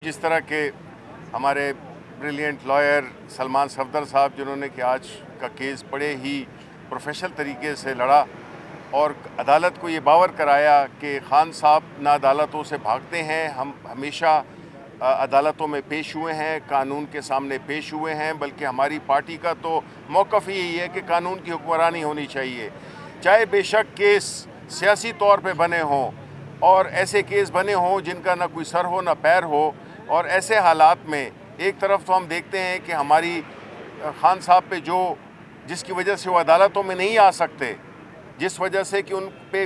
जिस तरह के हमारे ब्रिलियंट लॉयर सलमान सफदर साहब जिन्होंने कि आज का केस बड़े ही प्रोफेशनल तरीके से लड़ा और अदालत को ये बावर कराया कि खान साहब ना अदालतों से भागते हैं, हम हमेशा अदालतों में पेश हुए हैं, कानून के सामने पेश हुए हैं। बल्कि हमारी पार्टी का तो मौक़िफ़ यही है कि कानून की हुक्मरानी होनी चाहिए, चाहे बेशक केस सियासी तौर पे बने हों और ऐसे केस बने हों जिनका ना कोई सर हो ना पैर हो। और ऐसे हालात में एक तरफ तो हम देखते हैं कि हमारी खान साहब पे जिसकी वजह से वो अदालतों में नहीं आ सकते, जिस वजह से कि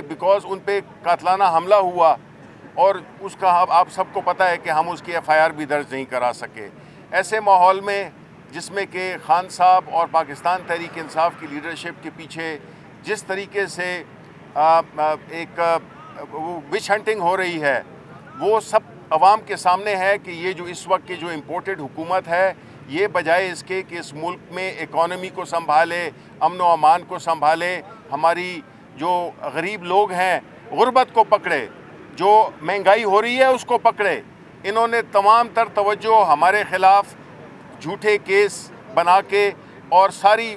बिकॉज़ उन पे कातलाना हमला हुआ और उसका आप सबको पता है कि हम उसकी एफआईआर भी दर्ज नहीं करा सके। ऐसे माहौल में जिसमें कि खान साहब और पाकिस्तान तहरीक इंसाफ की लीडरशिप के पीछे जिस तरीके से एक विच हंटिंग हो रही है, वो सब अवाम के सामने है कि ये जो इस वक्त की जो इम्पोर्टेड हुकूमत है, ये बजाय इसके कि इस मुल्क में इकॉनमी को संभाले, अमन व अमान को संभाले, हमारी जो गरीब लोग हैं गुर्बत को पकड़े, जो महंगाई हो रही है उसको पकड़े, इन्होंने तमाम तर तवज्जो हमारे ख़िलाफ़ झूठे केस बना के और सारी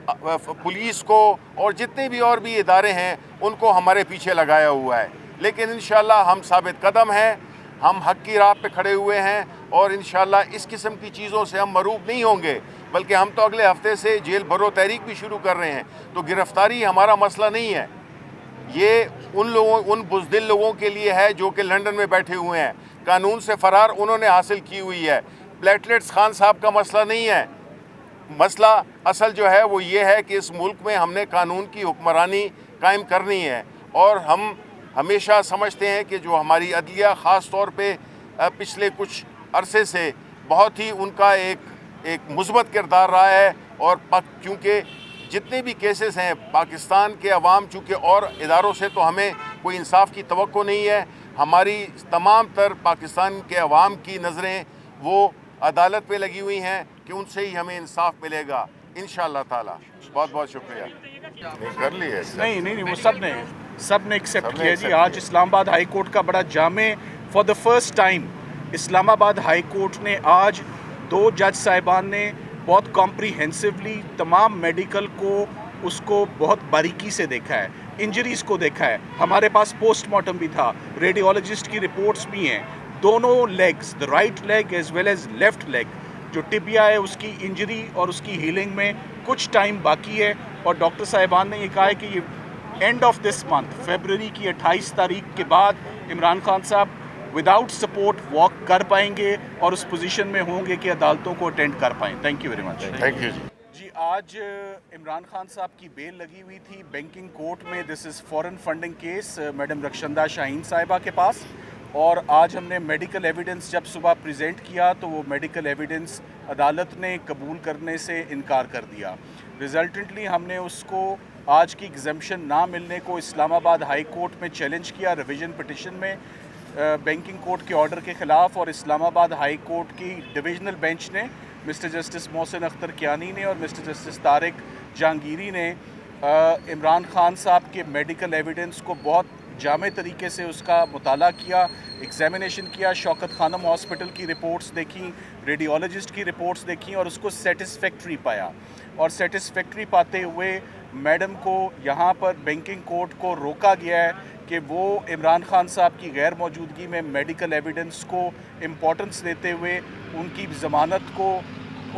पुलिस को और जितने भी और भी इदारे हैं उनको हमारे पीछे लगाया हुआ है। लेकिन इंशाअल्लाह हम साबित कदम हैं, हम हक़ की राह पे खड़े हुए हैं और इंशाअल्लाह इस किस्म की चीज़ों से हम मरूब नहीं होंगे। बल्कि हम तो अगले हफ्ते से जेल भरो तहरीक भी शुरू कर रहे हैं। तो गिरफ़्तारी हमारा मसला नहीं है, ये उन बुज़दिल लोगों के लिए है जो कि लंदन में बैठे हुए हैं, कानून से फ़रार उन्होंने हासिल की हुई है। प्लेटलेट्स खान साहब का मसला नहीं है। मसला असल जो है वो ये है कि इस मुल्क में हमने कानून की हुक्मरानी कायम करनी है। और हम हमेशा समझते हैं कि जो हमारी अदलिया ख़ास तौर पे पिछले कुछ अरसे से बहुत ही उनका एक मुस्बत किरदार रहा है। और क्योंकि जितने भी केसेस हैं पाकिस्तान के अवाम चूँकि और इदारों से तो हमें कोई इंसाफ की तवक्को नहीं है, हमारी तमाम तर पाकिस्तान के अवाम की नज़रें वो अदालत पे लगी हुई हैं कि उनसे ही हमें इंसाफ मिलेगा इंशाअल्लाह ताला। बहुत बहुत शुक्रिया। नहीं कर ली है नहीं वो सब ने एक्सेप्ट किया जी। आज इस्लामाबाद हाई कोर्ट का बड़ा जामे for the first time Islamabad high court ने आज 2 जज साहिबान ने बहुत कॉम्प्रीहेंसिवली तमाम मेडिकल को उसको बहुत बारीकी से देखा है, इंजरीज़ को देखा है। हमारे पास पोस्टमार्टम भी था, रेडियोलॉजिस्ट की रिपोर्ट्स भी हैं। दोनों legs, the right leg as well as left leg, जो टिबिया है उसकी इंजरी और उसकी हीलिंग में कुछ टाइम बाकी है। और डॉक्टर साहिबान ने ये कहा है कि ये एंड ऑफ दिस मंथ फरवरी की 28 तारीख के बाद इमरान खान साहब विदाउट सपोर्ट वॉक कर पाएंगे और उस पोजीशन में होंगे कि अदालतों को अटेंड कर पाएँ। Thank you very much. Thank you ji. आज इमरान खान साहब की बेल लगी हुई थी बैंकिंग कोर्ट में। This is foreign funding case madam Rakhshanda Shaheen साहिबा के पास। और आज हमने मेडिकल एविडेंस जब सुबह प्रेजेंट किया तो वो मेडिकल एविडेंस अदालत ने कबूल करने से इनकार कर दिया। रिजल्टेंटली हमने उसको आज की एग्जम्पशन ना मिलने को इस्लामाबाद हाई कोर्ट में चैलेंज किया रिवीजन पिटिशन में बैंकिंग कोर्ट के ऑर्डर के ख़िलाफ़। और इस्लामाबाद हाई कोर्ट की डिविजनल बेंच ने मिस्टर जस्टिस मोहसिन अख्तर कियानी ने और मिस्टर जस्टिस तारिक जहांगीरी ने इमरान खान साहब के मेडिकल एविडेंस को बहुत जामे तरीके से उसका मुताला किया, एग्जामिनेशन किया। शौकत खानम हॉस्पिटल की रिपोर्ट्स देखी, रेडियोलॉजिस्ट की रिपोर्ट्स देखी और उसको सेटिस्फैक्ट्री पाया। और सेटिस्फैक्ट्री पाते हुए मैडम को यहाँ पर बैंकिंग कोर्ट को रोका गया है कि वो इमरान खान साहब की गैर मौजूदगी में मेडिकल एविडेंस को इम्पोर्टेंस देते हुए उनकी ज़मानत को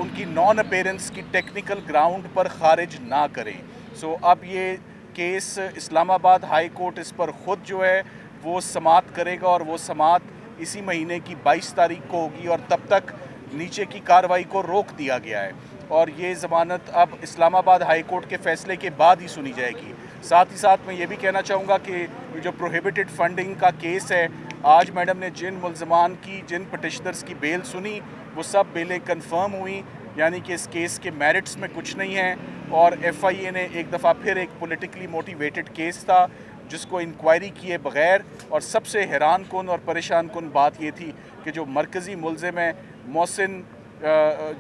उनकी नॉन अपीयरेंस की टेक्निकल ग्राउंड पर ख़ारिज ना करें। सो अब ये केस इस्लामाबाद हाई कोर्ट इस पर ख़ुद जो है वो समाअत करेगा और वो समाअत इसी महीने की 22 तारीख को होगी। और तब तक नीचे की कार्रवाई को रोक दिया गया है और ये ज़मानत अब इस्लामाबाद हाई कोर्ट के फ़ैसले के बाद ही सुनी जाएगी। साथ ही साथ मैं ये भी कहना चाहूँगा कि जो प्रोहिबिटेड फंडिंग का केस है, आज मैडम ने जिन मुल्ज़मान की जिन पटिशनर्स की बेल सुनी वो सब बेलें कन्फर्म हुई, यानी कि इस केस के मेरिट्स में कुछ नहीं है। और FIA ने एक दफ़ा फिर एक पॉलिटिकली मोटिवेटेड केस था जिसको इंक्वायरी किए बग़ैर। और सबसे हैरान कुन और परेशान कुन बात ये थी कि जो मरकज़ी मुल्ज़िम है मोहसिन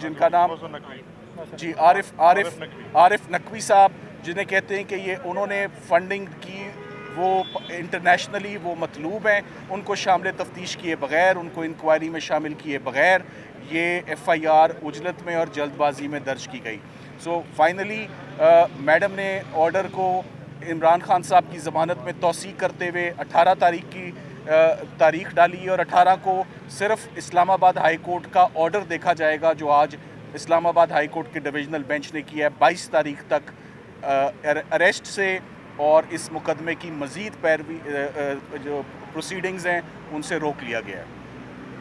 जिनका नाम जी आरिफ नकवी साहब, जिन्हें कहते हैं कि ये उन्होंने फंडिंग की وہ انٹرنیشنلی وہ مطلوب ہیں، ان کو شامل تفتیش کیے بغیر، ان کو انکوائری میں شامل کیے بغیر یہ ایف آئی آر عجلت میں اور جلد بازی میں درج کی گئی. سو فائنلی میڈم نے آرڈر کو عمران خان صاحب کی ضمانت میں توسیع کرتے ہوئے 18 تاریخ کی تاریخ ڈالی، اور 18 کو صرف اسلام آباد ہائی کورٹ کا آرڈر دیکھا جائے گا جو آج اسلام آباد ہائی کورٹ کے ڈویژنل بینچ نے کیا ہے. 22 تاریخ تک اریسٹ سے اور اس مقدمے کی مزید پیروی جو پروسیڈنگز ہیں ان سے روک لیا گیا ہے.